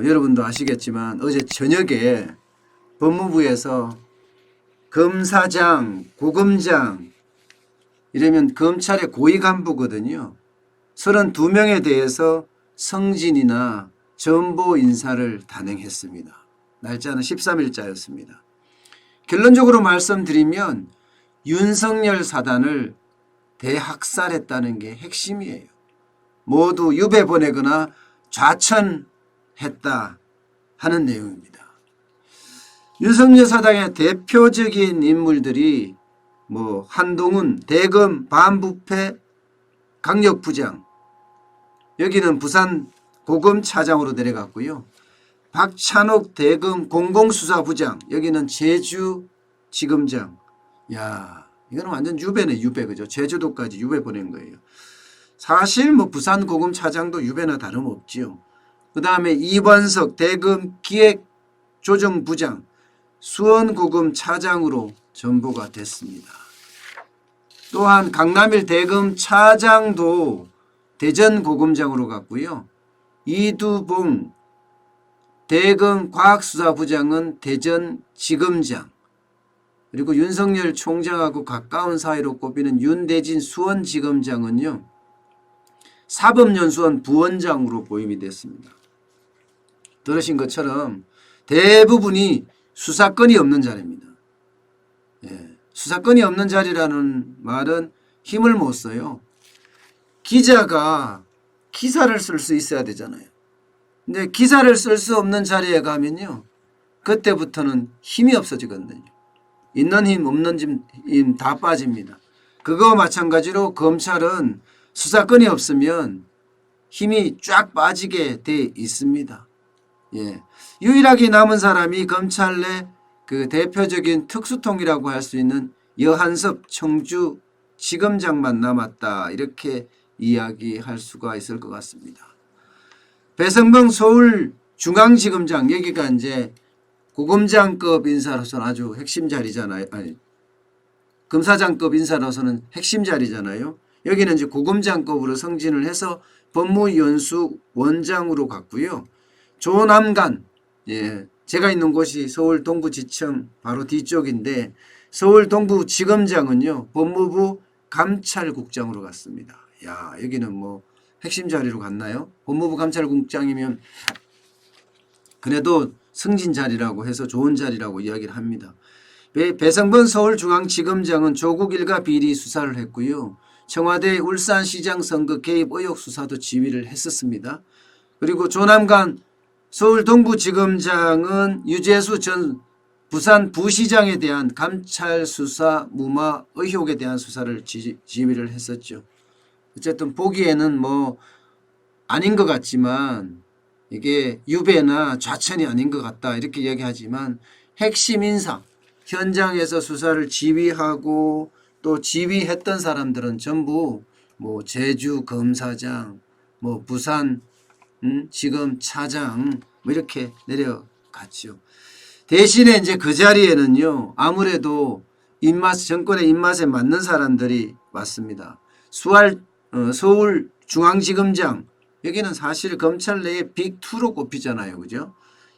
여러분도 아시겠지만 어제 저녁에 법무부에서 검사장, 고검장 이러면 검찰의 고위 간부거든요. 32명에 대해서 승진이나 전보 인사를 단행했습니다. 날짜는 13일자였습니다. 결론적으로 말씀드리면 윤석열 사단을 대학살했다는 게 핵심이에요. 모두 유배 보내거나 좌천했다 하는 내용입니다. 윤석열 사단의 대표적인 인물들이 한동훈 대검 반부패 강력부장, 여기는 부산 고검차장으로 내려갔고요. 박찬옥 대검 공공수사부장, 여기는 제주지검장. 야, 이거는 완전 유배네, 유배. 그죠? 제주도까지 유배 보낸 거예요. 사실 부산 고검차장도 유배나 다름없지요. 그 다음에 이관석 대검 기획조정부장, 수원고검차장으로 전보가 됐습니다. 또한 강남일 대검차장도 대전고검장으로 갔고요. 이두봉 대검과학수사부장은 대전지검장, 그리고 윤석열 총장하고 가까운 사이로 꼽히는 윤대진 수원지검장은요, 사법연수원 부원장으로 보임이 됐습니다. 들으신 것처럼 대부분이 수사권이 없는 자리입니다. 수사권이 없는 자리라는 말은 힘을 못 써요. 기자가 기사를 쓸 수 있어야 되잖아요. 근데 기사를 쓸 수 없는 자리에 가면요, 그때부터는 힘이 없어지거든요. 있는 힘 없는 힘 다 빠집니다. 그거 마찬가지로 검찰은 수사권이 없으면 힘이 쫙 빠지게 돼 있습니다. 유일하게 남은 사람이 검찰 내 그 대표적인 특수통이라고 할 수 있는 여한섭 청주지검장만 남았다, 이렇게 이야기할 수가 있을 것 같습니다. 배성범 서울중앙지검장, 여기가 이제 고검장급 인사로서는 아주 핵심 자리잖아요. 아니, 검사장급 인사로서는 핵심 자리잖아요. 여기는 이제 고검장급으로 승진을 해서 법무연수 원장으로 갔고요. 조남관, 제가 있는 곳이 서울 동부지청 바로 뒤쪽인데, 서울 동부지검장은요, 법무부 감찰국장으로 갔습니다. 야, 여기는 핵심 자리로 갔나요? 법무부 감찰국장이면 그래도 승진 자리라고 해서 좋은 자리라고 이야기를 합니다. 배성범 서울중앙지검장은 조국 일가 비리 수사를 했고요. 청와대 울산시장 선거 개입 의혹 수사도 지휘를 했었습니다. 그리고 조남관 서울 동부지검장은 유재수 전 부산 부시장에 대한 감찰 수사 무마 의혹에 대한 수사를 지휘를 했었죠. 어쨌든 보기에는 아닌 것 같지만 이게 유배나 좌천이 아닌 것 같다, 이렇게 얘기하지만 핵심 인사, 현장에서 수사를 지휘하고 또 지휘했던 사람들은 전부 제주 검사장, 부산 지검 차장 이렇게 내려갔죠. 대신에 이제 그 자리에는요, 아무래도 정권의 입맛에 맞는 사람들이 왔습니다. 서울중앙지검장, 여기는 사실 검찰 내에 빅2로 꼽히잖아요. 그죠?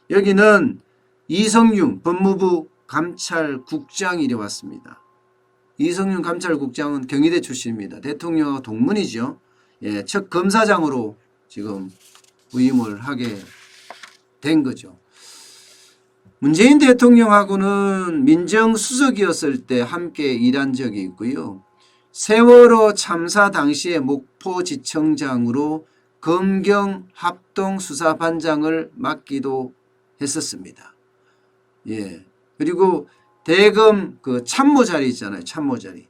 여기는 이성윤 법무부 감찰국장이 왔습니다. 이성윤 감찰국장은 경희대 출신입니다. 대통령하고 동문이죠. 첫 검사장으로 지금 부임을 하게 된 거죠. 문재인 대통령하고는 민정수석이었을 때 함께 일한 적이 있고요. 세월호 참사 당시에 목포지청장으로 검경합동수사반장을 맡기도 했었습니다. 그리고 대검 참모 자리 있잖아요. 참모 자리.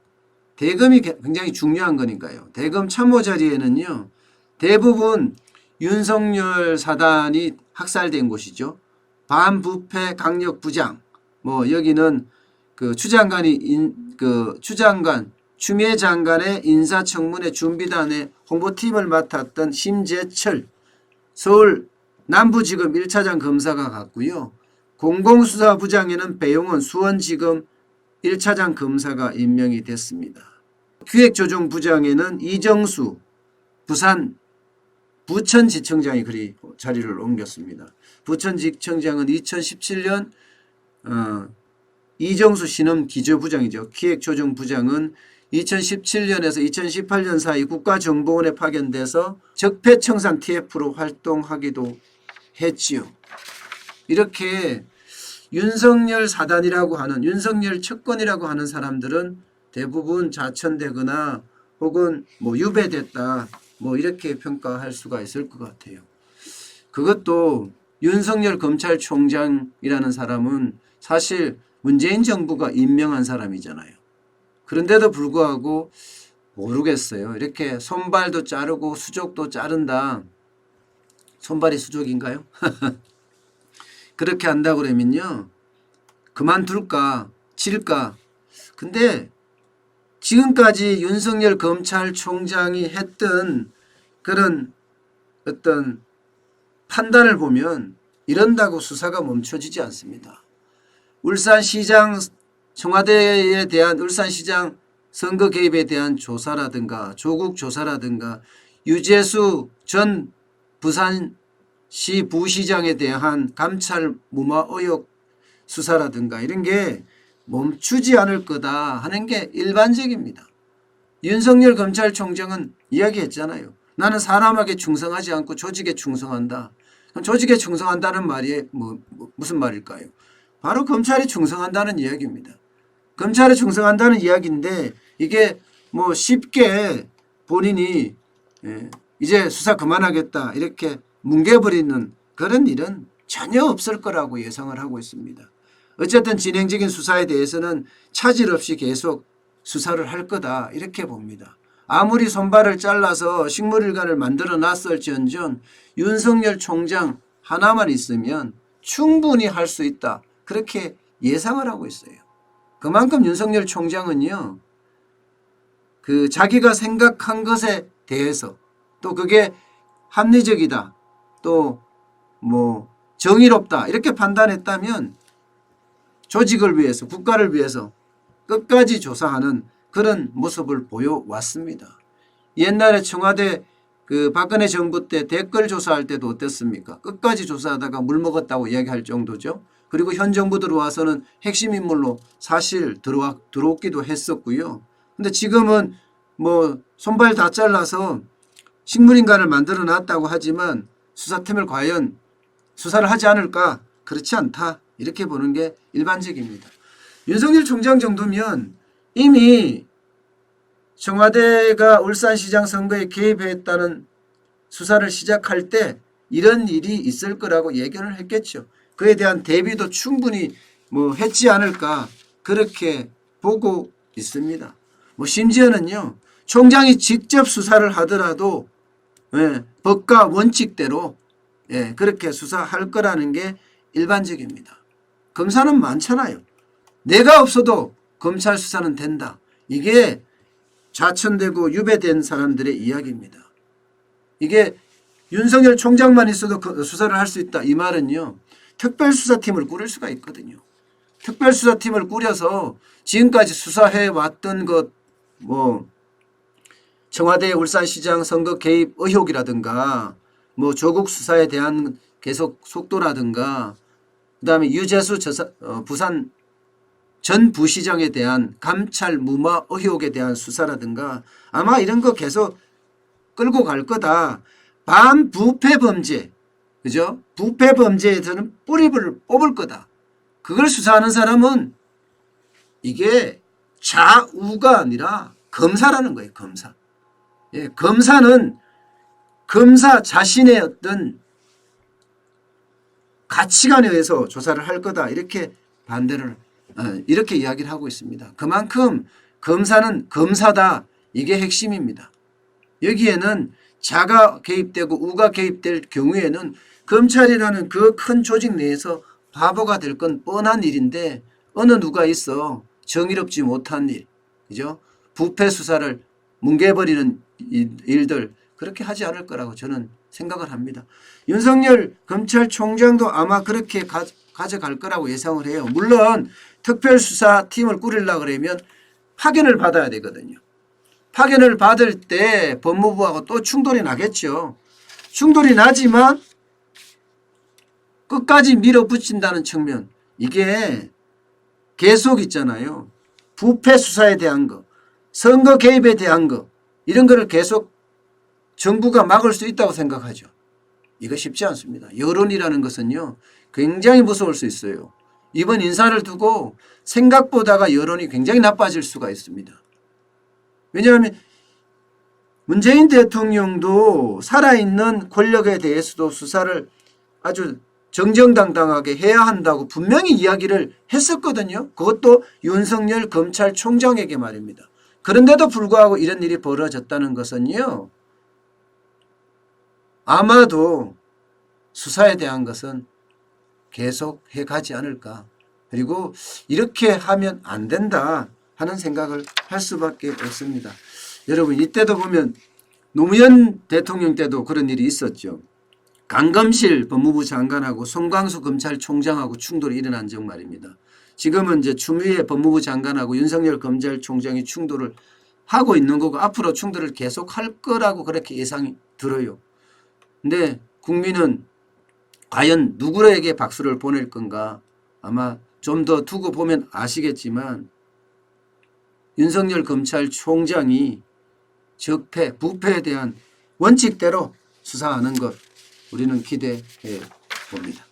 대검이 굉장히 중요한 거니까요. 대검 참모 자리에는요, 대부분 윤석열 사단이 학살된 곳이죠. 반부패 강력부장, 여기는 추미애 장관의 인사청문회 준비단의 홍보팀을 맡았던 심재철 서울 남부지검 1차장 검사가 갔고요. 공공수사부장에는 배용원 수원지검 1차장 검사가 임명이 됐습니다. 기획조정부장에는 이정수 부산 부천지청장이 자리를 옮겼습니다. 부천지청장은 2017년 이정수 신임 기조부장이죠. 기획조정부장은 2017년에서 2018년 사이 국가정보원에 파견돼서 적폐청산 TF로 활동하기도 했지요. 이렇게 윤석열 사단이라고 하는, 윤석열 측근이라고 하는 사람들은 대부분 자천되거나 혹은 뭐 유배됐다 뭐 이렇게 평가할 수가 있을 것 같아요. 그것도 윤석열 검찰총장이라는 사람은 사실 문재인 정부가 임명한 사람이잖아요. 그런데도 불구하고 모르겠어요. 이렇게 손발도 자르고 수족도 자른다. 손발이 수족인가요? 그렇게 한다고 그러면요. 그만둘까 질까. 근데 지금까지 윤석열 검찰총장이 했던 그런 어떤 판단을 보면 이런다고 수사가 멈춰지지 않습니다. 울산시장 청와대에 대한 울산시장 선거 개입에 대한 조사라든가 조국 조사라든가 유재수 전 부산시 부시장에 대한 감찰 무마 의혹 수사라든가 이런 게 멈추지 않을 거다 하는 게 일반적입니다. 윤석열 검찰총장은 이야기했잖아요. 나는 사람에게 충성하지 않고 조직에 충성한다. 그럼 조직에 충성한다는 말이 무슨 말일까요? 바로 검찰에 충성한다는 이야기입니다. 검찰에 충성한다는 이야기인데 이게 뭐 쉽게 본인이 이제 수사 그만하겠다 이렇게 뭉개버리는 그런 일은 전혀 없을 거라고 예상을 하고 있습니다. 어쨌든 진행적인 수사에 대해서는 차질 없이 계속 수사를 할 거다 이렇게 봅니다. 아무리 손발을 잘라서 식물일관을 만들어 놨을지언정 윤석열 총장 하나만 있으면 충분히 할 수 있다. 그렇게 예상을 하고 있어요. 그만큼 윤석열 총장은요. 그 자기가 생각한 것에 대해서 또 그게 합리적이다. 또 뭐 정의롭다. 이렇게 판단했다면 조직을 위해서 국가를 위해서 끝까지 조사하는 그런 모습을 보여왔습니다. 옛날에 청와대 그 박근혜 정부 때 댓글 조사할 때도 어땠습니까? 끝까지 조사하다가 물 먹었다고 이야기할 정도죠. 그리고 현 정부 들어와서는 핵심 인물로 사실 들어오기도 했었고요. 근데 지금은 뭐 손발 다 잘라서 식물인간을 만들어 놨다고 하지만 수사팀을 과연 수사를 하지 않을까? 그렇지 않다. 이렇게 보는 게 일반적입니다. 윤석열 총장 정도면 이미 청와대가 울산시장 선거에 개입했다는 수사를 시작할 때 이런 일이 있을 거라고 예견을 했겠죠. 그에 대한 대비도 충분히 뭐 했지 않을까 그렇게 보고 있습니다. 뭐 심지어는요. 총장이 직접 수사를 하더라도 법과 원칙대로 그렇게 수사할 거라는 게 일반적입니다. 검사는 많잖아요. 내가 없어도 검찰 수사는 된다. 이게 좌천되고 유배된 사람들의 이야기입니다. 이게 윤석열 총장만 있어도 수사를 할 수 있다. 이 말은요. 특별수사팀을 꾸릴 수가 있거든요. 특별수사팀을 꾸려서 지금까지 수사해 왔던 것 뭐 청와대 울산시장 선거 개입 의혹이라든가 뭐 조국 수사에 대한 계속 속도라든가 그다음에 유재수 부산 전 부시장에 대한 감찰 무마 의혹에 대한 수사라든가 아마 이런 거 계속 끌고 갈 거다. 반부패 범죄, 그죠? 부패 범죄에서는 뿌리를 뽑을 거다. 그걸 수사하는 사람은 이게 좌우가 아니라 검사라는 거예요. 검사. 검사는 검사 자신의 어떤 가치관에 의해서 조사를 할 거다. 이렇게 반대를 이렇게 이야기를 하고 있습니다. 그만큼 검사는 검사다. 이게 핵심입니다. 여기에는 자가 개입되고 우가 개입될 경우에는 검찰이라는 그 큰 조직 내에서 바보가 될 건 뻔한 일인데 어느 누가 있어 정의롭지 못한 일, 그죠? 부패 수사를 뭉개버리는 일들 그렇게 하지 않을 거라고 저는 생각을 합니다. 윤석열 검찰총장도 아마 그렇게 가져갈 거라고 예상을 해요. 물론 특별수사팀을 꾸리려고 그러면 파견을 받아야 되거든요. 파견을 받을 때 법무부하고 또 충돌이 나겠죠. 충돌이 나지만 끝까지 밀어붙인다는 측면, 이게 계속 있잖아요. 부패 수사에 대한 거, 선거 개입에 대한 거, 이런 거를 계속 정부가 막을 수 있다고 생각하죠. 이거 쉽지 않습니다. 여론이라는 것은요, 굉장히 무서울 수 있어요. 이번 인사를 두고 생각보다가 여론이 굉장히 나빠질 수가 있습니다. 왜냐하면 문재인 대통령도 살아있는 권력에 대해서도 수사를 아주 정정당당하게 해야 한다고 분명히 이야기를 했었거든요. 그것도 윤석열 검찰총장에게 말입니다. 그런데도 불구하고 이런 일이 벌어졌다는 것은요, 아마도 수사에 대한 것은 계속 해가지 않을까. 그리고 이렇게 하면 안 된다 하는 생각을 할 수밖에 없습니다. 여러분, 이때도 보면 노무현 대통령 때도 그런 일이 있었죠. 강검실 법무부 장관하고 송광수 검찰총장하고 충돌이 일어난 적 말입니다. 지금은 이제 추미애 법무부 장관하고 윤석열 검찰총장이 충돌을 하고 있는 거고 앞으로 충돌을 계속 할 거라고 그렇게 예상이 들어요. 근데 국민은 과연 누구에게 박수를 보낼 건가? 아마 좀 더 두고 보면 아시겠지만 윤석열 검찰총장이 적폐, 부패에 대한 원칙대로 수사하는 것 우리는 기대해 봅니다.